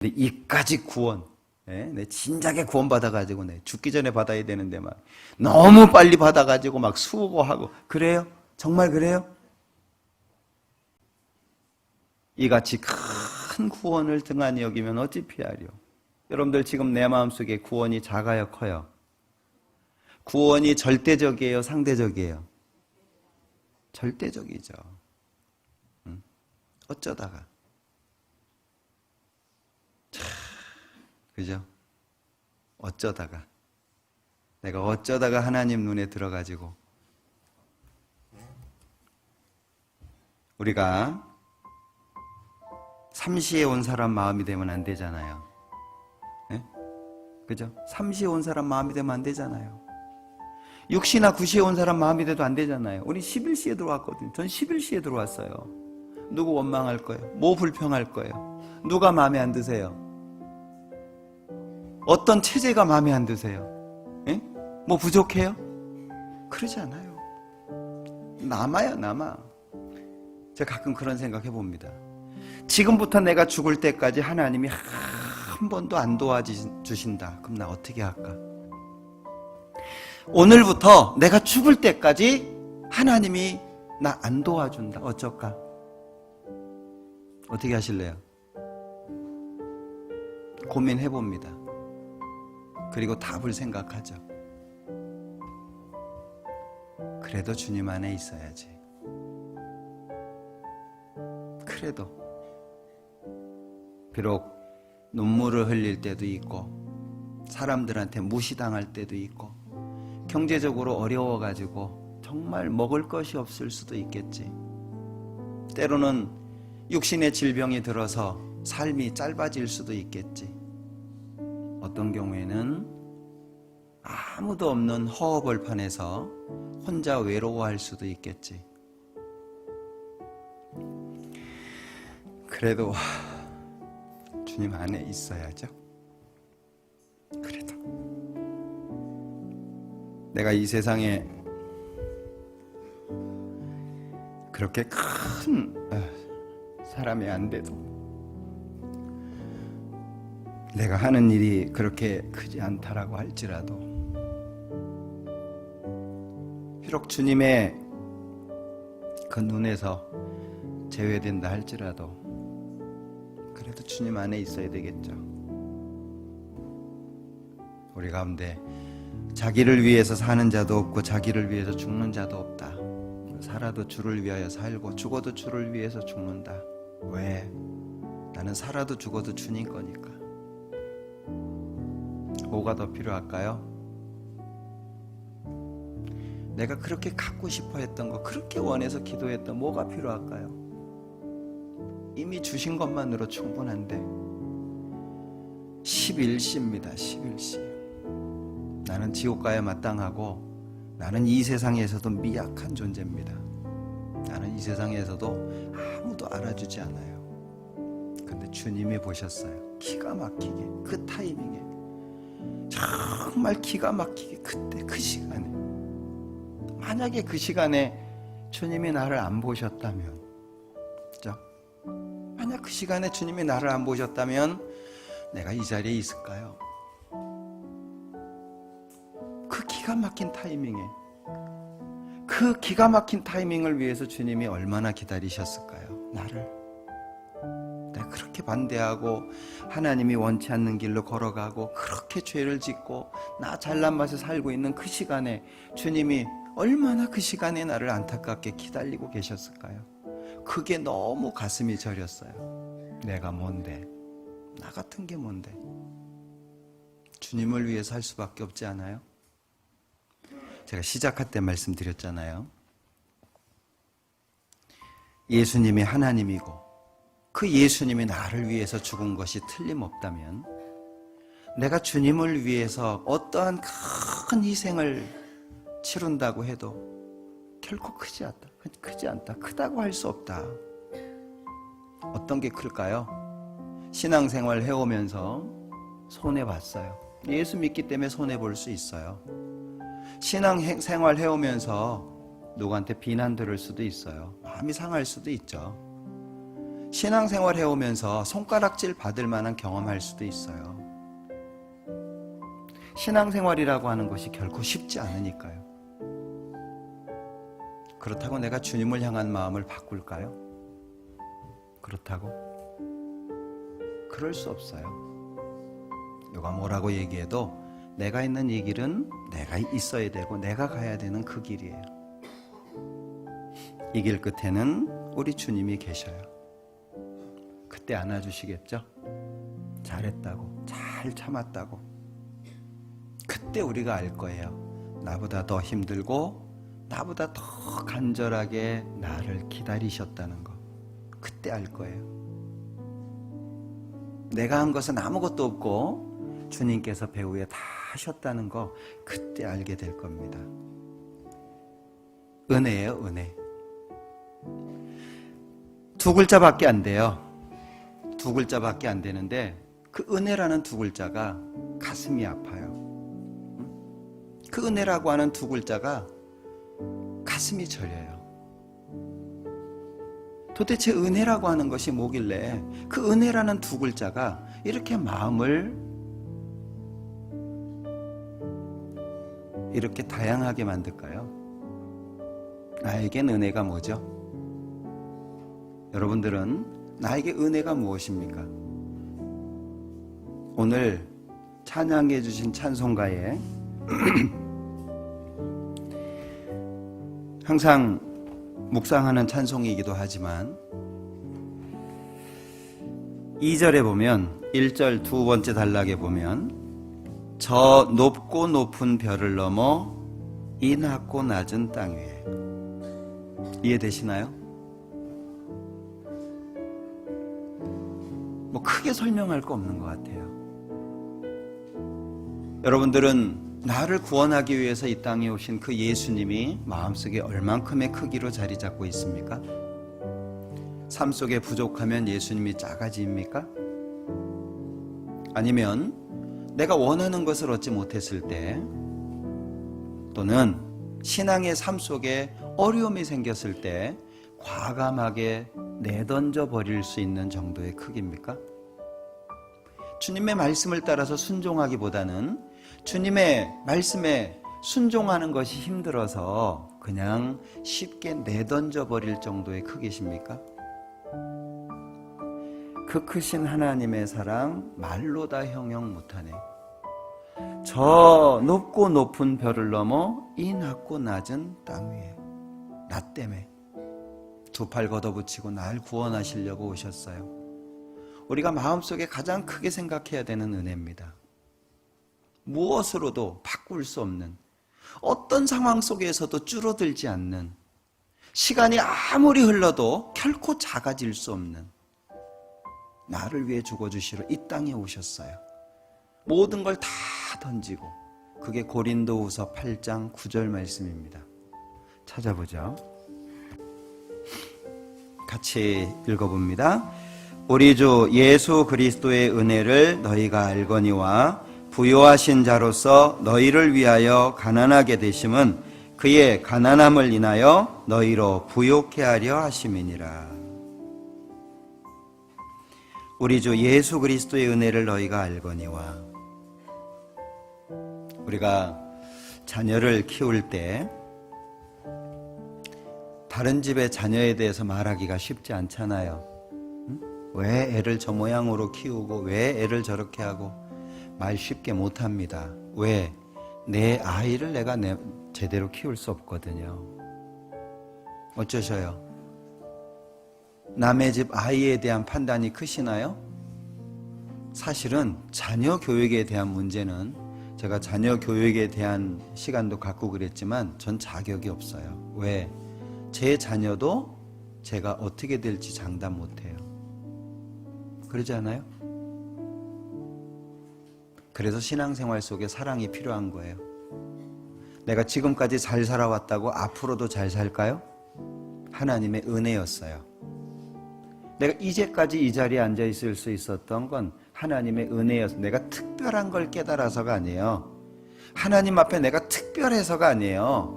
근데 이까지 구원, 내 진작에 구원 받아가지고 죽기 전에 받아야 되는데 막 너무 빨리 받아가지고 막 수고하고 그래요? 정말 그래요? 이같이 큰 구원을 등한히 여기면 어찌 피하려? 여러분들 지금 내 마음속에 구원이 작아요, 커요? 구원이 절대적이에요, 상대적이에요? 절대적이죠. 어쩌다가. 그죠? 어쩌다가. 내가 어쩌다가 하나님 눈에 들어가지고. 우리가 삼시에 온 사람 마음이 되면 안 되잖아요. 네? 그죠? 삼시에 온 사람 마음이 되면 안 되잖아요. 6시나 9시에 온 사람 마음이 돼도 안 되잖아요. 우리 11시에 들어왔거든요. 전 11시에 들어왔어요. 누구 원망할 거예요? 뭐 불평할 거예요? 누가 마음에 안 드세요? 어떤 체제가 마음에 안 드세요? 예? 뭐 부족해요? 그러지 않아요. 남아요, 남아. 제가 가끔 그런 생각 해봅니다. 지금부터 내가 죽을 때까지 하나님이 한 번도 안 도와주신다. 그럼 나 어떻게 할까? 오늘부터 내가 죽을 때까지 하나님이 나 안 도와준다. 어쩔까? 어떻게 하실래요? 고민해봅니다. 그리고 답을 생각하죠. 그래도 주님 안에 있어야지. 그래도 비록 눈물을 흘릴 때도 있고 사람들한테 무시당할 때도 있고 경제적으로 어려워가지고 정말 먹을 것이 없을 수도 있겠지. 때로는 육신의 질병이 들어서 삶이 짧아질 수도 있겠지. 어떤 경우에는 아무도 없는 허허벌판에서 혼자 외로워할 수도 있겠지. 그래도 주님 안에 있어야죠. 그래도 내가 이 세상에 그렇게 큰 사람이 안 돼도 내가 하는 일이 그렇게 크지 않다라고 할지라도 비록 주님의 그 눈에서 제외된다 할지라도 그래도 주님 안에 있어야 되겠죠. 우리 가운데 자기를 위해서 사는 자도 없고 자기를 위해서 죽는 자도 없다. 살아도 주를 위하여 살고 죽어도 주를 위해서 죽는다. 왜? 나는 살아도 죽어도 주님 거니까. 뭐가 더 필요할까요? 내가 그렇게 갖고 싶어 했던 거, 그렇게 원해서 기도했던 뭐가 필요할까요? 이미 주신 것만으로 충분한데 11시입니다. 11시. 나는 지옥 가야 마땅하고 나는 이 세상에서도 미약한 존재입니다. 나는 이 세상에서도 아무도 알아주지 않아요. 근데 주님이 보셨어요. 기가 막히게 그 타이밍에 정말 기가 막히게 그때 그 시간에 만약에 그 시간에 주님이 나를 안 보셨다면 그죠? 만약 그 시간에 주님이 나를 안 보셨다면 내가 이 자리에 있을까요? 그 기가 막힌 타이밍에 그 기가 막힌 타이밍을 위해서 주님이 얼마나 기다리셨을까요? 나를 내가 그렇게 반대하고 하나님이 원치 않는 길로 걸어가고 그렇게 죄를 짓고 나 잘난 맛에 살고 있는 그 시간에 주님이 얼마나 그 시간에 나를 안타깝게 기다리고 계셨을까요? 그게 너무 가슴이 저렸어요. 내가 뭔데? 나 같은 게 뭔데? 주님을 위해 살 수밖에 없지 않아요? 제가 시작할 때 말씀드렸잖아요. 예수님이 하나님이고 그 예수님이 나를 위해서 죽은 것이 틀림없다면 내가 주님을 위해서 어떠한 큰 희생을 치룬다고 해도 결코 크지 않다. 크다고 할 수 없다. 어떤 게 클까요? 신앙생활 해오면서 손해봤어요. 예수 믿기 때문에 손해볼 수 있어요. 신앙생활 해오면서 누구한테 비난 들을 수도 있어요. 마음이 상할 수도 있죠. 신앙생활 해오면서 손가락질 받을 만한 경험할 수도 있어요. 신앙생활이라고 하는 것이 결코 쉽지 않으니까요. 그렇다고 내가 주님을 향한 마음을 바꿀까요? 그렇다고? 그럴 수 없어요. 누가 뭐라고 얘기해도 내가 있는 이 길은 내가 있어야 되고 내가 가야 되는 그 길이에요. 이 길 끝에는 우리 주님이 계셔요. 그때 안아주시겠죠? 잘했다고, 잘 참았다고. 그때 우리가 알 거예요. 나보다 더 힘들고 나보다 더 간절하게 나를 기다리셨다는 거. 그때 알 거예요. 내가 한 것은 아무것도 없고 주님께서 배후에 다 하셨다는 거, 그때 알게 될 겁니다. 은혜예요, 은혜. 두 글자밖에 안 돼요. 두 글자밖에 안 되는데 그 은혜라는 두 글자가 가슴이 아파요. 그 은혜라고 하는 두 글자가 가슴이 저려요. 도대체 은혜라고 하는 것이 뭐길래 그 은혜라는 두 글자가 이렇게 마음을 이렇게 다양하게 만들까요? 나에겐 은혜가 뭐죠? 여러분들은 나에게 은혜가 무엇입니까? 오늘 찬양해 주신 찬송가에 항상 묵상하는 찬송이기도 하지만 2절에 보면 1절 두 번째 단락에 보면 저 높고 높은 별을 넘어 이 낮고 낮은 땅 위에. 이해되시나요? 뭐 크게 설명할 거 없는 것 같아요. 여러분들은 나를 구원하기 위해서 이 땅에 오신 그 예수님이 마음속에 얼만큼의 크기로 자리 잡고 있습니까? 삶 속에 부족하면 예수님이 작아집니까? 아니면 내가 원하는 것을 얻지 못했을 때, 또는 신앙의 삶 속에 어려움이 생겼을 때 과감하게 내던져 버릴 수 있는 정도의 크기입니까? 주님의 말씀을 따라서 순종하기보다는 주님의 말씀에 순종하는 것이 힘들어서 그냥 쉽게 내던져 버릴 정도의 크기십니까? 그 크신 하나님의 사랑 말로 다 형용 못하네. 저 높고 높은 별을 넘어 이 낮고 낮은 땅 위에. 나 때문에 두 팔 걷어붙이고 날 구원하시려고 오셨어요. 우리가 마음속에 가장 크게 생각해야 되는 은혜입니다. 무엇으로도 바꿀 수 없는, 어떤 상황 속에서도 줄어들지 않는, 시간이 아무리 흘러도 결코 작아질 수 없는, 나를 위해 죽어주시러 이 땅에 오셨어요. 모든 걸 다 던지고. 그게 고린도후서 8장 9절 말씀입니다. 찾아보죠. 같이 읽어봅니다. 우리 주 예수 그리스도의 은혜를 너희가 알거니와 부요하신 자로서 너희를 위하여 가난하게 되심은 그의 가난함을 인하여 너희로 부요케 하려 하심이니라. 우리 주 예수 그리스도의 은혜를 너희가 알거니와. 우리가 자녀를 키울 때 다른 집의 자녀에 대해서 말하기가 쉽지 않잖아요. 왜 애를 저 모양으로 키우고 왜 애를 저렇게 하고 말 쉽게 못합니다. 왜? 내 아이를 내가 제대로 키울 수 없거든요. 어쩌셔요? 남의 집 아이에 대한 판단이 크시나요? 사실은 자녀 교육에 대한 문제는, 제가 자녀 교육에 대한 시간도 갖고 그랬지만 전 자격이 없어요. 왜? 제 자녀도 제가 어떻게 될지 장담 못해요. 그러지 않아요? 그래서 신앙생활 속에 사랑이 필요한 거예요. 내가 지금까지 잘 살아왔다고 앞으로도 잘 살까요? 하나님의 은혜였어요. 내가 이제까지 이 자리에 앉아 있을 수 있었던 건 하나님의 은혜였어요. 내가 특별한 걸 깨달아서가 아니에요. 하나님 앞에 내가 특별해서가 아니에요.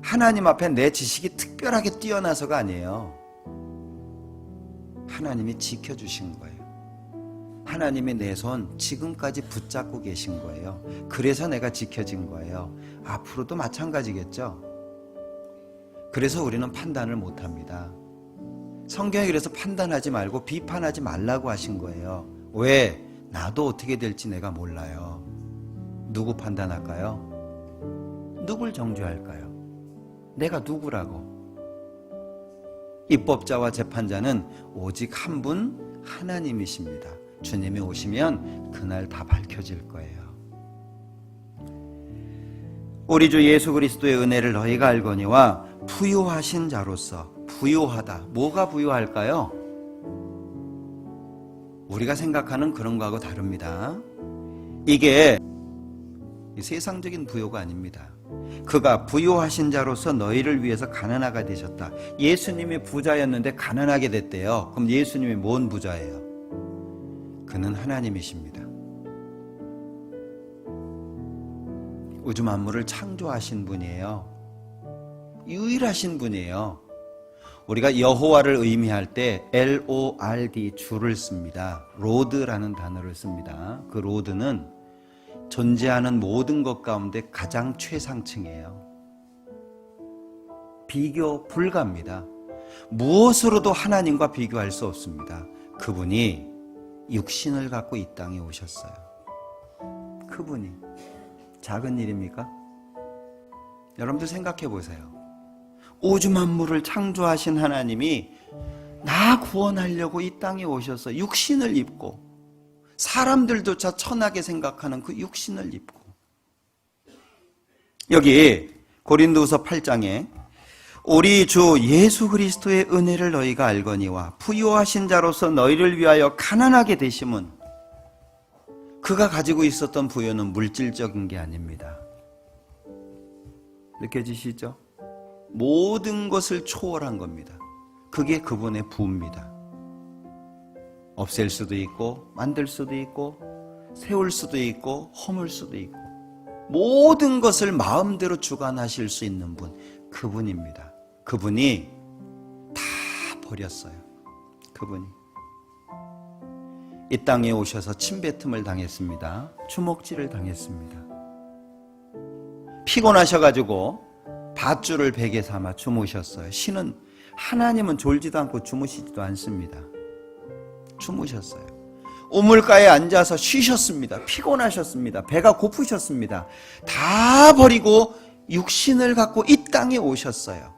하나님 앞에 내 지식이 특별하게 뛰어나서가 아니에요. 하나님이 지켜주신 거예요. 하나님이 내 손 지금까지 붙잡고 계신 거예요. 그래서 내가 지켜진 거예요. 앞으로도 마찬가지겠죠. 그래서 우리는 판단을 못합니다. 성경이 그래서 판단하지 말고 비판하지 말라고 하신 거예요. 왜? 나도 어떻게 될지 내가 몰라요. 누구 판단할까요? 누굴 정죄할까요? 내가 누구라고? 입법자와 재판자는 오직 한 분 하나님이십니다. 주님이 오시면 그날 다 밝혀질 거예요. 우리 주 예수 그리스도의 은혜를 너희가 알거니와 부요하신 자로서, 부요하다. 뭐가 부요할까요? 우리가 생각하는 그런 거하고 다릅니다. 이게 세상적인 부요가 아닙니다. 그가 부요하신 자로서 너희를 위해서 가난하게 되셨다. 예수님이 부자였는데 가난하게 됐대요. 그럼 예수님이 뭔 부자예요? 그는 하나님이십니다. 우주 만물을 창조하신 분이에요. 유일하신 분이에요. 우리가 여호와를 의미할 때 LORD 줄을 씁니다. 로드라는 단어를 씁니다. 그 로드는 존재하는 모든 것 가운데 가장 최상층이에요. 비교 불가합니다. 무엇으로도 하나님과 비교할 수 없습니다. 그분이 육신을 갖고 이 땅에 오셨어요. 그분이 작은 일입니까? 여러분들 생각해 보세요. 우주 만물을 창조하신 하나님이 나 구원하려고 이 땅에 오셔서 육신을 입고 사람들조차 천하게 생각하는 그 육신을 입고 여기 고린도후서 8장에 우리 주 예수 그리스도의 은혜를 너희가 알거니와 부요하신 자로서 너희를 위하여 가난하게 되심은 그가 가지고 있었던 부요는 물질적인 게 아닙니다. 느껴지시죠? 모든 것을 초월한 겁니다. 그게 그분의 부입니다. 없앨 수도 있고 만들 수도 있고 세울 수도 있고 허물 수도 있고 모든 것을 마음대로 주관하실 수 있는 분, 그분입니다. 그분이 다 버렸어요. 그분이 이 땅에 오셔서 침뱉음을 당했습니다. 주먹질을 당했습니다. 피곤하셔가지고 밧줄을 베개 삼아 주무셨어요. 신은 하나님은 졸지도 않고 주무시지도 않습니다. 주무셨어요. 우물가에 앉아서 쉬셨습니다. 피곤하셨습니다. 배가 고프셨습니다. 다 버리고 육신을 갖고 이 땅에 오셨어요.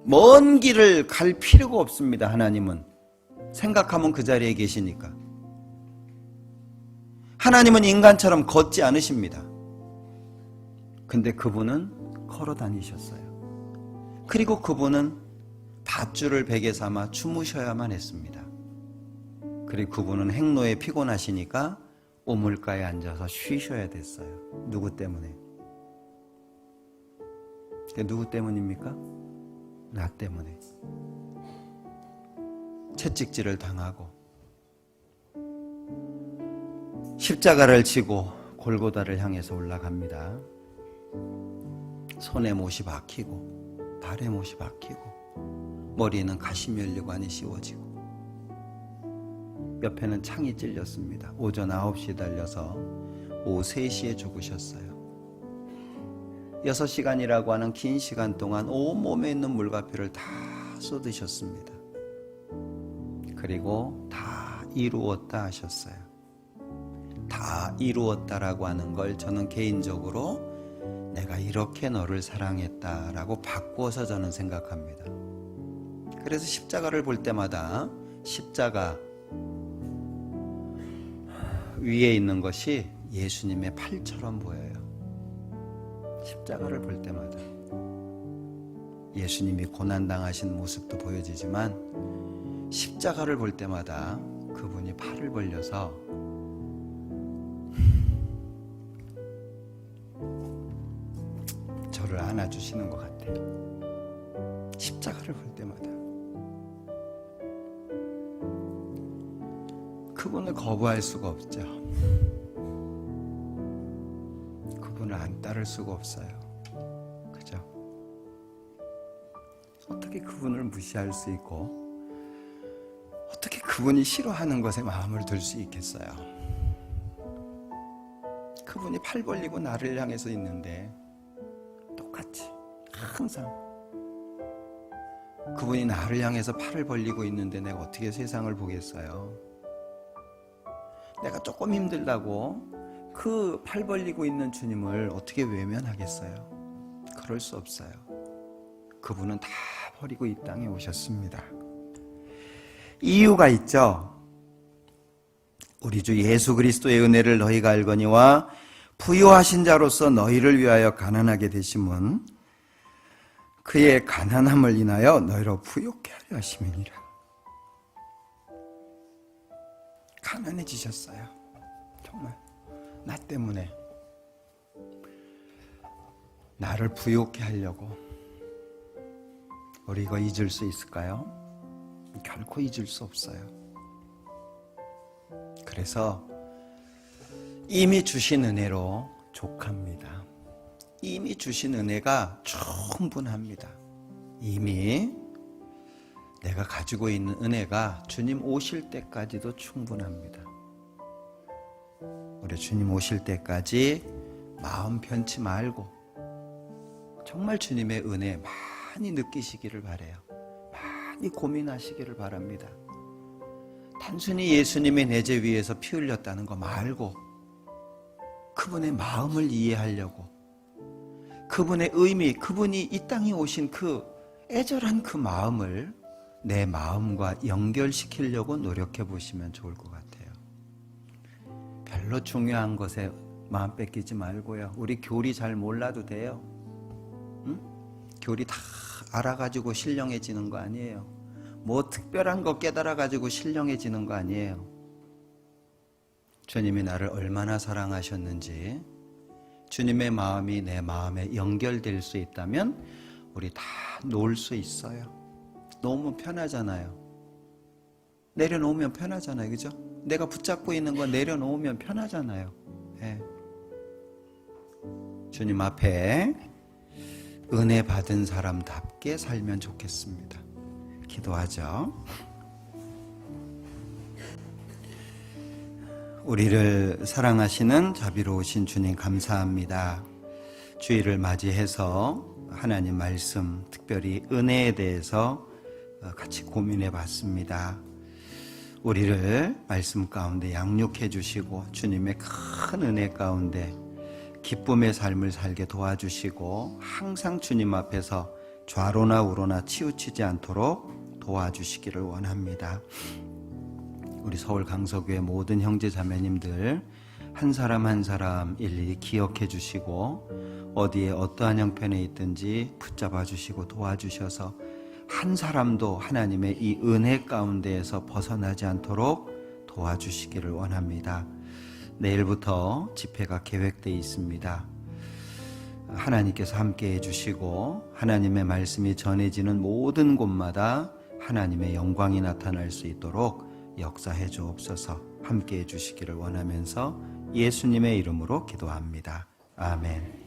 먼 길을 갈 필요가 없습니다. 하나님은 생각하면 그 자리에 계시니까. 하나님은 인간처럼 걷지 않으십니다. 근데 그분은 걸어 다니셨어요. 그리고 그분은 밧줄을 베개 삼아 주무셔야만 했습니다. 그리고 그분은 행로에 피곤하시니까 우물가에 앉아서 쉬셔야 됐어요. 누구 때문에? 누구 때문입니까? 나 때문에. 채찍질을 당하고 십자가를 지고 골고다를 향해서 올라갑니다. 손에 못이 박히고 발에 못이 박히고 머리에는 가시면류관이 씌워지고 옆에는 창이 찔렸습니다. 오전 9시에 달려서 오후 3시에 죽으셨어요. 6시간이라고 하는 긴 시간 동안 온몸에 있는 물과 피를 다 쏟으셨습니다. 그리고 다 이루었다 하셨어요. 다 이루었다라고 하는 걸 저는 개인적으로 내가 이렇게 너를 사랑했다라고 바꾸어서 저는 생각합니다. 그래서 십자가를 볼 때마다 십자가 위에 있는 것이 예수님의 팔처럼 보여요. 십자가를 볼 때마다 예수님이 고난당하신 모습도 보여지지만 십자가를 볼 때마다 그분이 팔을 벌려서 저를 안아주시는 것 같아요. 십자가를 볼 때마다 그분을 거부할 수가 없죠. 그분을 안 따를 수가 없어요. 그죠? 어떻게 그분을 무시할 수 있고 그분이 싫어하는 것에 마음을 둘 수 있겠어요? 그분이 팔 벌리고 나를 향해서 있는데 똑같이 항상 그분이 나를 향해서 팔을 벌리고 있는데 내가 어떻게 세상을 보겠어요? 내가 조금 힘들다고 그 팔 벌리고 있는 주님을 어떻게 외면하겠어요? 그럴 수 없어요. 그분은 다 버리고 이 땅에 오셨습니다. 이유가 있죠. 우리 주 예수 그리스도의 은혜를 너희가 알거니와 부유하신 자로서 너희를 위하여 가난하게 되심은 그의 가난함을 인하여 너희로 부욕케 하려 하심이니라. 가난해지셨어요. 정말 나 때문에 나를 부욕케 하려고. 우리 이거 잊을 수 있을까요? 결코 잊을 수 없어요. 그래서 이미 주신 은혜로 족합니다. 이미 주신 은혜가 충분합니다. 이미 내가 가지고 있는 은혜가 주님 오실 때까지도 충분합니다. 우리 주님 오실 때까지 마음 편치 말고 정말 주님의 은혜 많이 느끼시기를 바라요. 많이 고민하시기를 바랍니다. 단순히 예수님의 내재 위에서 피 흘렸다는 거 말고 그분의 마음을 이해하려고, 그분의 의미, 그분이 이 땅에 오신 그 애절한 그 마음을 내 마음과 연결시키려고 노력해 보시면 좋을 것 같아요. 별로 중요한 것에 마음 뺏기지 말고요. 우리 교리 잘 몰라도 돼요. 응? 교리 다 알아가지고 신령해지는 거 아니에요. 뭐 특별한 거 깨달아가지고 신령해지는 거 아니에요. 주님이 나를 얼마나 사랑하셨는지, 주님의 마음이 내 마음에 연결될 수 있다면 우리 다 놓을 수 있어요. 놓으면 편하잖아요. 내려놓으면 편하잖아요. 그죠? 내가 붙잡고 있는 거 내려놓으면 편하잖아요. 네. 주님 앞에 은혜 받은 사람답게 살면 좋겠습니다. 기도하죠. 우리를 사랑하시는 자비로우신 주님 감사합니다. 주일을 맞이해서 하나님 말씀, 특별히 은혜에 대해서 같이 고민해 봤습니다. 우리를 말씀 가운데 양육해 주시고 주님의 큰 은혜 가운데 기쁨의 삶을 살게 도와주시고 항상 주님 앞에서 좌로나 우로나 치우치지 않도록 도와주시기를 원합니다. 우리 서울 강서교회 모든 형제 자매님들 한 사람 한 사람 일일이 기억해 주시고 어디에 어떠한 형편에 있든지 붙잡아 주시고 도와주셔서 한 사람도 하나님의 이 은혜 가운데에서 벗어나지 않도록 도와주시기를 원합니다. 내일부터 집회가 계획되어 있습니다. 하나님께서 함께 해주시고 하나님의 말씀이 전해지는 모든 곳마다 하나님의 영광이 나타날 수 있도록 역사해 주옵소서. 함께 해주시기를 원하면서 예수님의 이름으로 기도합니다. 아멘.